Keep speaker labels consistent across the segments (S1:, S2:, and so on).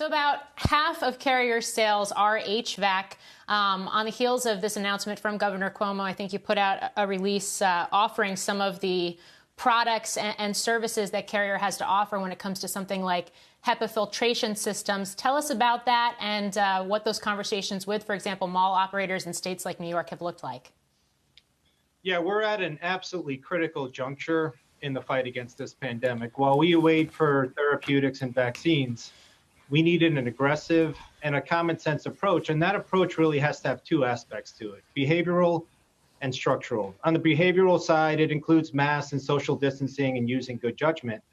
S1: So about half of Carrier's sales are HVAC. On the heels of this announcement from Governor Cuomo, I think you put out a release offering some of the products and services that Carrier has to offer when it comes to something like HEPA filtration systems. Tell us about that and what those conversations with, for example, mall operators in states like New York have looked like.
S2: Yeah, we're at an absolutely critical juncture in the fight against this pandemic. While we wait for therapeutics and vaccines, we needed an aggressive and a common sense approach. And that approach really has to have two aspects to it: behavioral and structural. On the behavioral side, it includes masks and social distancing and using good judgment.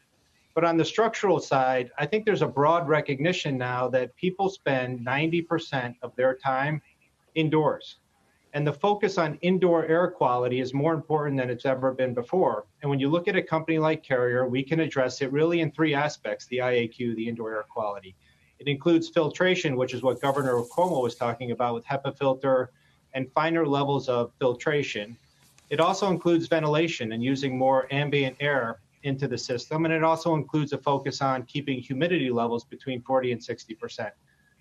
S2: But on the structural side, I think there's a broad recognition now that people spend 90% of their time indoors. And the focus on indoor air quality is more important than it's ever been before. And when you look at a company like Carrier, we can address it really in three aspects: the IAQ, the indoor air quality. It includes filtration, which is what Governor Cuomo was talking about with HEPA filter and finer levels of filtration. It also includes ventilation and using more ambient air into the system. And it also includes a focus on keeping humidity levels between 40 and 60%.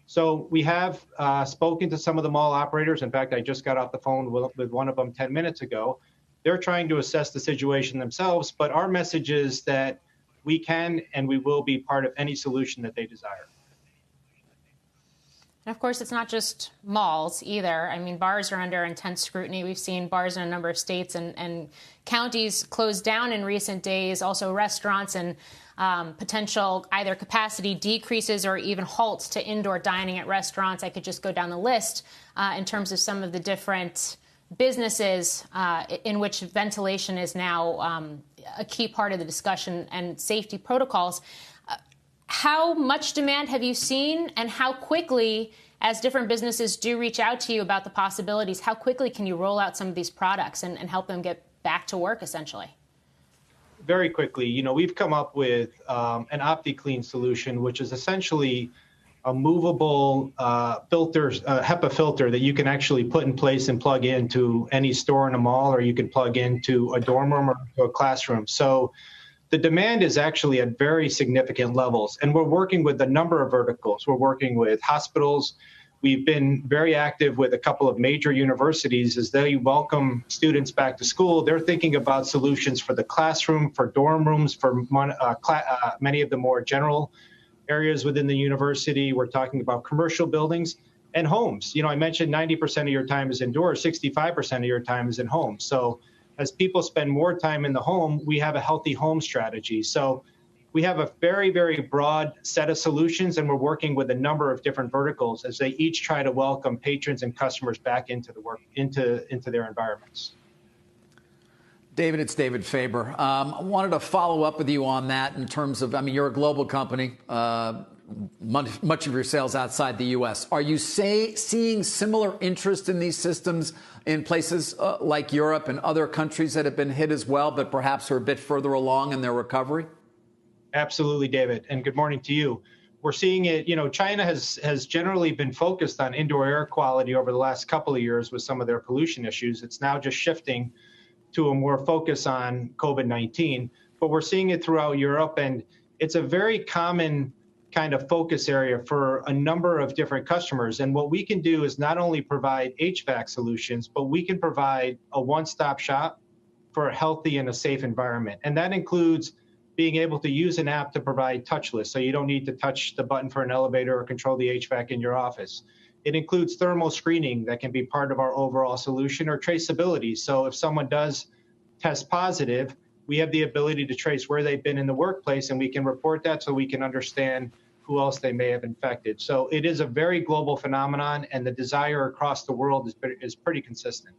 S2: So we have spoken to some of the mall operators. In fact, I just got off the phone with one of them 10 minutes ago. They're trying to assess the situation themselves, but our message is that we can and we will be part of any solution that they desire.
S1: And of course, it's not just malls either. I mean, bars are under intense scrutiny. We've seen bars in a number of states and counties closed down in recent days. Also, restaurants and potential either capacity decreases or even halts to indoor dining at restaurants. I could just go down the list in terms of some of the different businesses in which ventilation is now a key part of the discussion and safety protocols. How much demand have you seen, and how quickly, as different businesses do reach out to you about the possibilities, how quickly can you roll out some of these products and help them get back to work, essentially?
S2: Very quickly. You know, we've come up with an OptiClean solution, which is essentially a movable HEPA filter that you can actually put in place and plug into any store in a mall, or you can plug into a dorm room or to a classroom. So the demand is actually at very significant levels, and we're working with a number of verticals. We're working with hospitals. We've been very active with a couple of major universities as they welcome students back to school. They're thinking about solutions for the classroom, for dorm rooms, for many of the more general areas within the university. We're talking about commercial buildings and homes. You know, I mentioned 90% of your time is indoors, 65% of your time is in homes. So as people spend more time in the home, we have a healthy home strategy. So we have a very, very broad set of solutions, and we're working with a number of different verticals as they each try to welcome patrons and customers back into the work, into their environments.
S3: David, it's David Faber. I wanted to follow up with you on that in terms of, I mean, you're a global company, much of your sales outside the U.S. Are you seeing similar interest in these systems in places like Europe and other countries that have been hit as well, but perhaps are a bit further along in their recovery?
S2: Absolutely, David. And good morning to you. We're seeing it, you know, China has generally been focused on indoor air quality over the last couple of years with some of their pollution issues. It's now just shifting to a more focus on COVID-19, but we're seeing it throughout Europe, and it's a very common kind of focus area for a number of different customers. And what we can do is not only provide HVAC solutions, but we can provide a one-stop shop for a healthy and a safe environment. And that includes being able to use an app to provide touchless, so you don't need to touch the button for an elevator or control the HVAC in your office. It includes thermal screening that can be part of our overall solution, or traceability. So if someone does test positive, we have the ability to trace where they've been in the workplace, and we can report that so we can understand who else they may have infected. So it is a very global phenomenon, and the desire across the world is pretty consistent.